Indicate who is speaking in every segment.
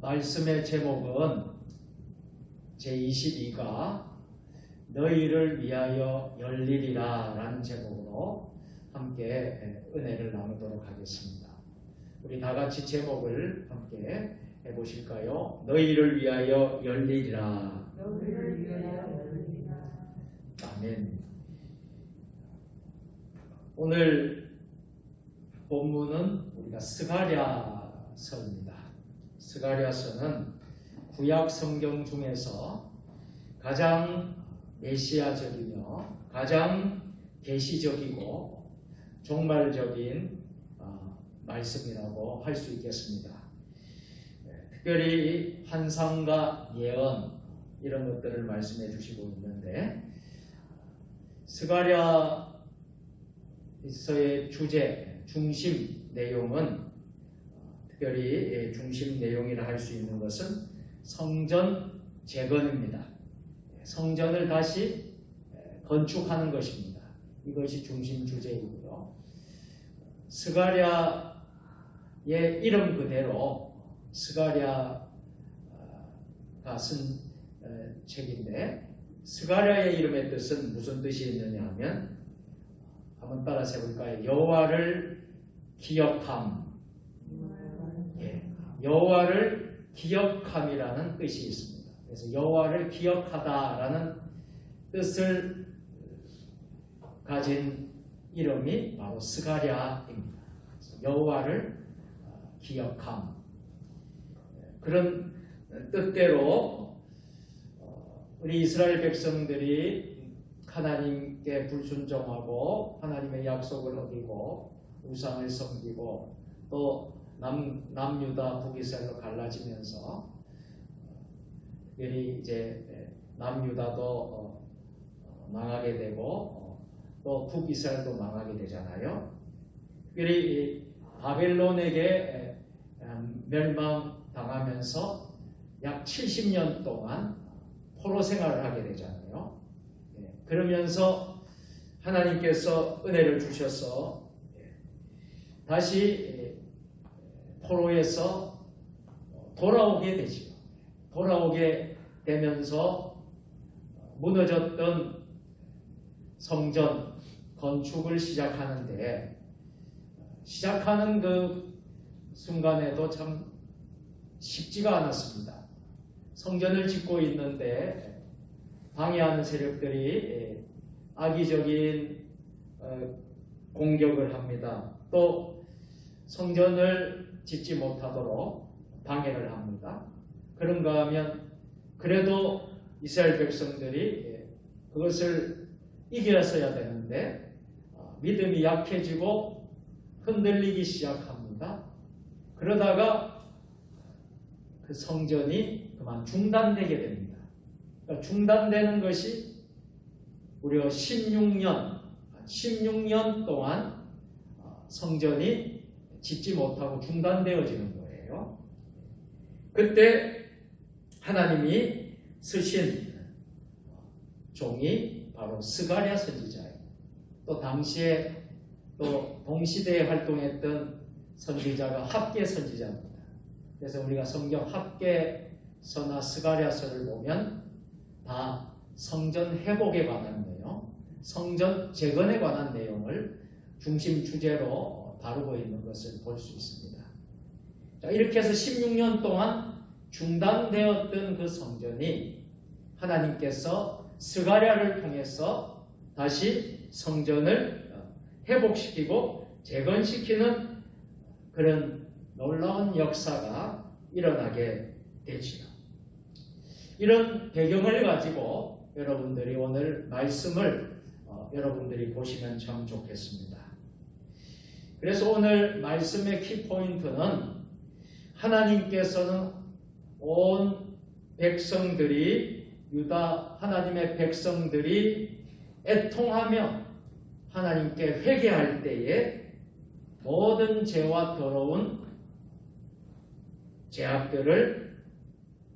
Speaker 1: 말씀의 제목은 제22가 너희를 위하여 열리리라 라는 제목으로 함께 은혜를 나누도록 하겠습니다. 우리 다 같이 제목을 함께 해보실까요? 너희를 위하여 열리리라.
Speaker 2: 너희를 위하여 열리리라.
Speaker 1: 아멘. 오늘 본문은 우리가 스가랴서입니다. 스가랴서는 구약 성경 중에서 가장 메시아적이며 가장 계시적이고 종말적인 말씀이라고 할 수 있겠습니다. 특별히 환상과 예언 이런 것들을 말씀해 주시고 있는데 스가랴서의 주제, 중심 내용은 특별히 중심 내용이라 할 수 있는 것은 성전 재건입니다. 성전을 다시 건축하는 것입니다. 이것이 중심 주제이고요. 스가랴의 이름 그대로 스가랴가 쓴 책인데 스가랴의 이름의 뜻은 무슨 뜻이 있느냐 하면 한번 따라서 해볼까요? 여호와를 기억함. 여호와를 기억함이라는 뜻이 있습니다. 그래서 여호와를 기억하다라는 뜻을 가진 이름이 바로 스가랴입니다. 여호와를 기억함. 그런 뜻대로 우리 이스라엘 백성들이 하나님께 불순종하고 하나님의 약속을 어기고 우상을 섬기고 또 남유다 북이스라엘로 갈라지면서 특별히 이제 남유다도 망하게 되고 또 북이스라엘도 망하게 되잖아요. 특별히 바벨론에게 멸망당하면서 약 70년 동안 포로 생활을 하게 되잖아요. 그러면서 하나님께서 은혜를 주셔서 다시 포로에서 돌아오게 되지요. 돌아오게 되면서 무너졌던 성전 건축을 시작하는데 시작하는 그 순간에도 참 쉽지가 않았습니다. 성전을 짓고 있는데 방해하는 세력들이 악의적인 공격을 합니다. 또 성전을 짓지 못하도록 방해를 합니다. 그런가 하면 그래도 이스라엘 백성들이 그것을 이겨서야 되는데 믿음이 약해지고 흔들리기 시작합니다. 그러다가 그 성전이 그만 중단되게 됩니다. 그러니까 중단되는 것이 무려 16년 동안 성전이 짓지 못하고 중단되어지는 거예요. 그때 하나님이 쓰신 종이 바로 스가랴 선지자예요. 또 당시에 또 동시대에 활동했던 선지자가 합계 선지자입니다. 그래서 우리가 성경 합계서나 스가랴서를 보면 다 성전 회복에 관한 내용, 성전 재건에 관한 내용을 중심 주제로 다루고 있는 것을 볼 수 있습니다. 자, 이렇게 해서 16년 동안 중단되었던 그 성전이 하나님께서 스가랴를 통해서 다시 성전을 회복시키고 재건시키는 그런 놀라운 역사가 일어나게 되지요. 이런 배경을 가지고 여러분들이 오늘 말씀을 여러분들이 보시면 참 좋겠습니다. 그래서 오늘 말씀의 키포인트는 하나님께서는 온 백성들이 유다 하나님의 백성들이 애통하며 하나님께 회개할 때에 모든 죄와 더러운 죄악들을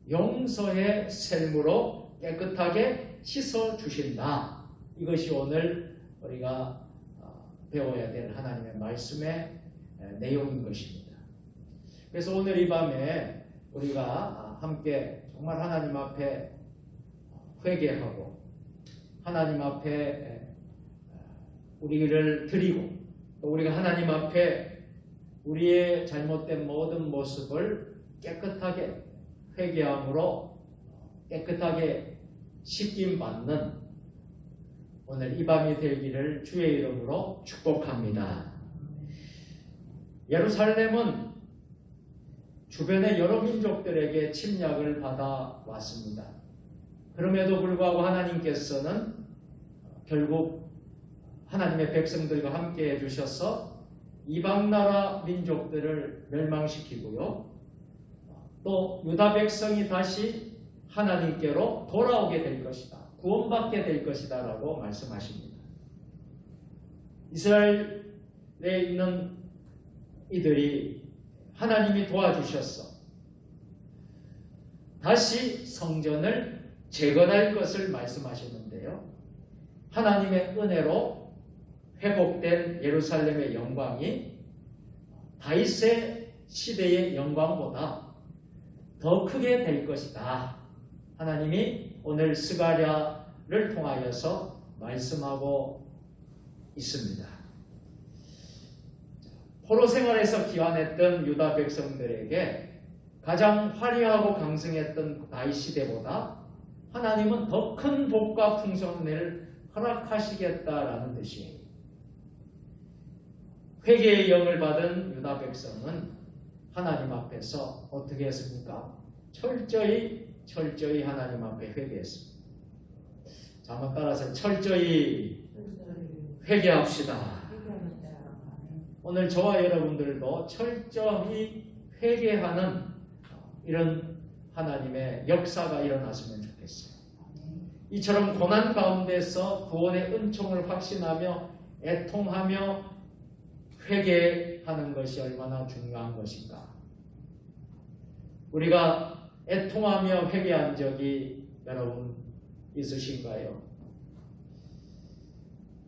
Speaker 1: 용서의 셀무로 깨끗하게 씻어 주신다. 이것이 오늘 우리가 배워야 될 하나님의 말씀의 내용인 것입니다. 그래서 오늘 이 밤에 우리가 함께 정말 하나님 앞에 회개하고 하나님 앞에 우리를 드리고 또 우리가 하나님 앞에 우리의 잘못된 모든 모습을 깨끗하게 회개함으로 깨끗하게 씻김 받는 오늘 이 밤이 되기를 주의 이름으로 축복합니다. 예루살렘은 주변의 여러 민족들에게 침략을 받아 왔습니다. 그럼에도 불구하고 하나님께서는 결국 하나님의 백성들과 함께 해주셔서 이방나라 민족들을 멸망시키고요. 또 유다 백성이 다시 하나님께로 돌아오게 될 것이다. 구원받게 될 것이다 라고 말씀하십니다. 이스라엘에 있는 이들이 하나님이 도와주셔서 다시 성전을 재건할 것을 말씀하셨는데요. 하나님의 은혜로 회복된 예루살렘의 영광이 다윗의 시대의 영광보다 더 크게 될 것이다. 하나님이 오늘 스가랴를 통하여서 말씀하고 있습니다. 포로 생활에서 기환했던 유다 백성들에게 가장 화려하고 강성했던 다윗 시대보다 하나님은 더 큰 복과 풍성을 허락하시겠다라는 뜻이에요. 회개의 영을 받은 유다 백성은 하나님 앞에서 어떻게 했습니까? 철저히 하나님 앞에 회개했습니다. 자, 한번 따라서 철저히 회개합시다. 오늘 저와 여러분들도 철저히 회개하는 이런 하나님의 역사가 일어났으면 좋겠어요. 이처럼 고난 가운데서 구원의 은총을 확신하며 애통하며 회개하는 것이 얼마나 중요한 것인가. 우리가 애통하며 회개한 적이 여러분 있으신가요?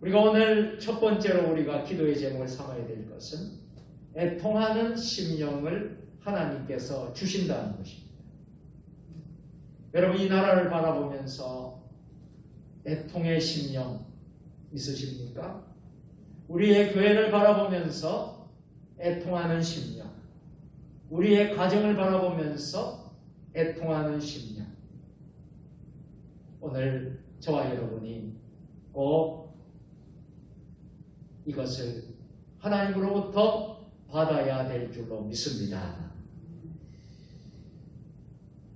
Speaker 1: 우리가 오늘 첫 번째로 우리가 기도의 제목을 삼아야 될 것은 애통하는 심령을 하나님께서 주신다는 것입니다. 여러분 이 나라를 바라보면서 애통의 심령 있으십니까? 우리의 교회를 바라보면서 애통하는 심령, 우리의 가정을 바라보면서 애통하는 심령. 오늘 저와 여러분이 꼭 이것을 하나님으로부터 받아야 될 줄로 믿습니다.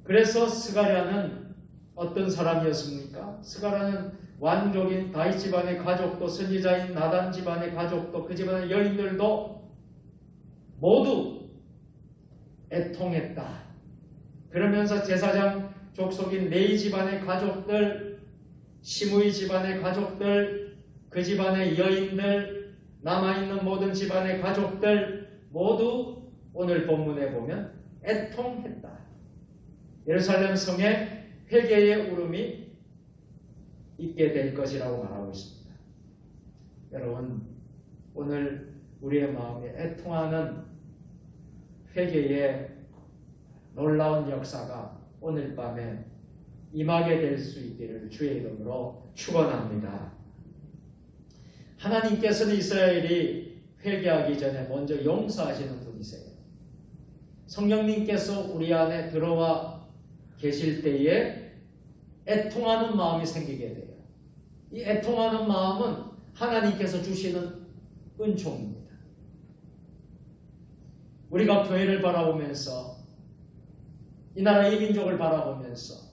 Speaker 1: 그래서 스가랴는 어떤 사람이었습니까? 스가랴는 왕족인 다윗 집안의 가족도 선지자인 나단 집안의 가족도 그 집안의 여인들도 모두 애통했다. 그러면서 제사장 족속인 레위 집안의 가족들, 시므이 집안의 가족들, 그 집안의 여인들, 남아있는 모든 집안의 가족들 모두 오늘 본문에 보면 애통했다. 예루살렘 성에 회개의 울음이 있게 될 것이라고 말하고 있습니다. 여러분, 오늘 우리의 마음에 애통하는 회개의 놀라운 역사가 오늘 밤에 임하게 될 수 있기를 주의 이름으로 축원합니다. 하나님께서는 이스라엘이 회개하기 전에 먼저 용서하시는 분이세요. 성령님께서 우리 안에 들어와 계실 때에 애통하는 마음이 생기게 돼요. 이 애통하는 마음은 하나님께서 주시는 은총입니다. 우리가 교회를 바라보면서 이 나라 이 민족을 바라보면서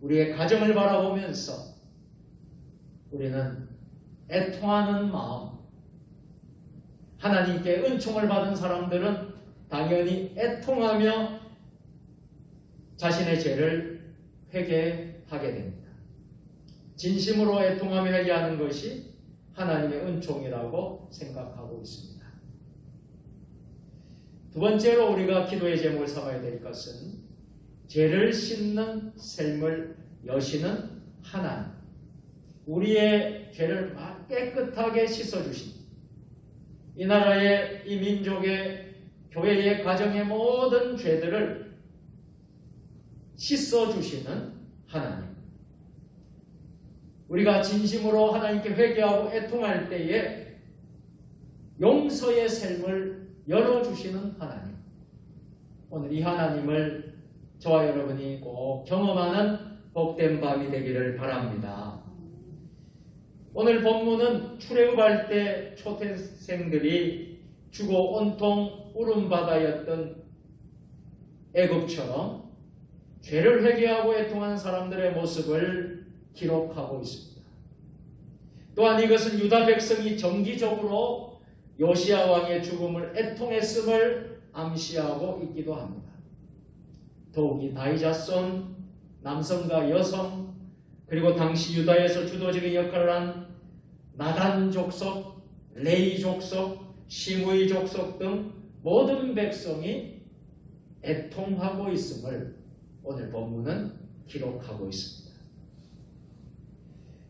Speaker 1: 우리의 가정을 바라보면서 우리는 애통하는 마음, 하나님께 은총을 받은 사람들은 당연히 애통하며 자신의 죄를 회개하게 됩니다. 진심으로 애통하며 회개하는 것이 하나님의 은총이라고 생각하고 있습니다. 두 번째로 우리가 기도의 제목을 삼아야 될 것은 죄를 씻는 샘을 여시는 하나님, 우리의 죄를 깨끗하게 씻어주신 이 나라의 이 민족의 교회의 가정의 모든 죄들을 씻어주시는 하나님. 우리가 진심으로 하나님께 회개하고 애통할 때에 용서의 샘을 열어주시는 하나님. 오늘 이 하나님을 저와 여러분이 꼭 경험하는 복된 밤이 되기를 바랍니다. 오늘 본문은 출애굽할 때 초태생들이 죽어 온통 울음바다였던 애굽처럼 죄를 회개하고 애통하는 사람들의 모습을 기록하고 있습니다. 또한 이것은 유다 백성이 정기적으로 요시야 왕의 죽음을 애통했음을 암시하고 있기도 합니다. 더욱이 다윗 자손, 남성과 여성, 그리고 당시 유다에서 주도적인 역할을 한 나단 족속, 레위 족속, 시므이 족속 등 모든 백성이 애통하고 있음을 오늘 본문은 기록하고 있습니다.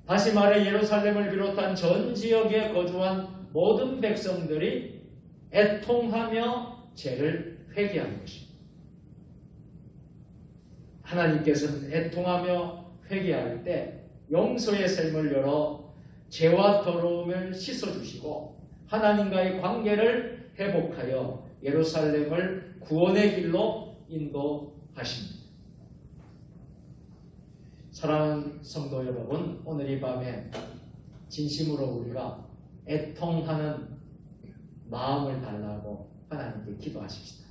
Speaker 1: 다시 말해 예루살렘을 비롯한 전 지역에 거주한 모든 백성들이 애통하며 죄를 회개한 것입니다. 하나님께서는 애통하며 회개할 때 용서의 샘을 열어 죄와 더러움을 씻어주시고 하나님과의 관계를 회복하여 예루살렘을 구원의 길로 인도하십니다. 사랑하는 성도 여러분, 오늘 이 밤에 진심으로 우리가 애통하는 마음을 달라고 하나님께 기도하십시다.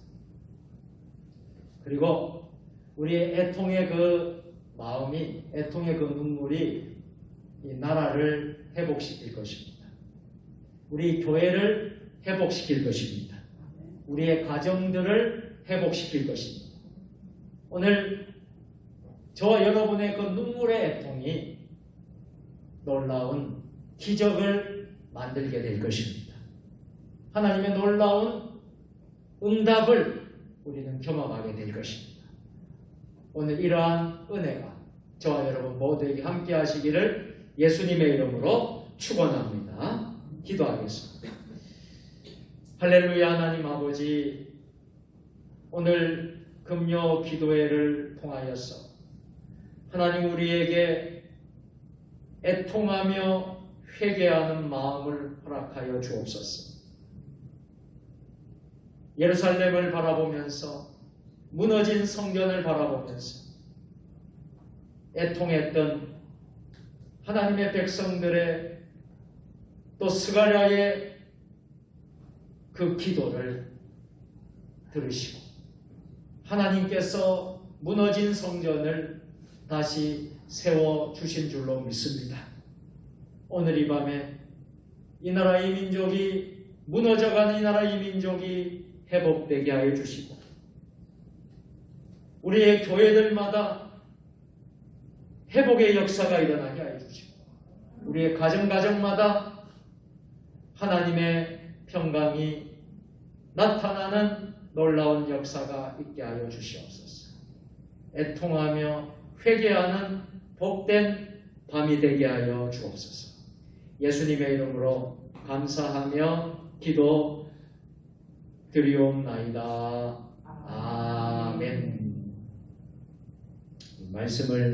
Speaker 1: 그리고 우리의 애통의 그 마음이, 애통의 그 눈물이 이 나라를 회복시킬 것입니다. 우리 교회를 회복시킬 것입니다. 우리의 가정들을 회복시킬 것입니다. 오늘 저와 여러분의 그 눈물의 애통이 놀라운 기적을 만들게 될 것입니다. 하나님의 놀라운 응답을 우리는 경험하게 될 것입니다. 오늘 이러한 은혜가 저와 여러분 모두에게 함께 하시기를 예수님의 이름으로 축원합니다. 기도하겠습니다. 할렐루야. 하나님 아버지, 오늘 금요 기도회를 통하여서 하나님 우리에게 애통하며 회개하는 마음을 허락하여 주옵소서. 예루살렘을 바라보면서, 무너진 성전을 바라보면서 애통했던 하나님의 백성들의 또 스가랴의 그 기도를 들으시고 하나님께서 무너진 성전을 다시 세워주신 줄로 믿습니다. 오늘 이 밤에 이 나라 이 민족이 무너져가는 이 나라 이 민족이 회복되게 하여 주시고 우리의 교회들마다 회복의 역사가 일어나게 하여 주시고 우리의 가정마다 하나님의 평강이 나타나는 놀라운 역사가 있게 하여 주시옵소서. 애통하며 회개하는 복된 밤이 되게 하여 주옵소서. 예수님의 이름으로 감사하며 기도 드리옵나이다. 아멘. 말씀을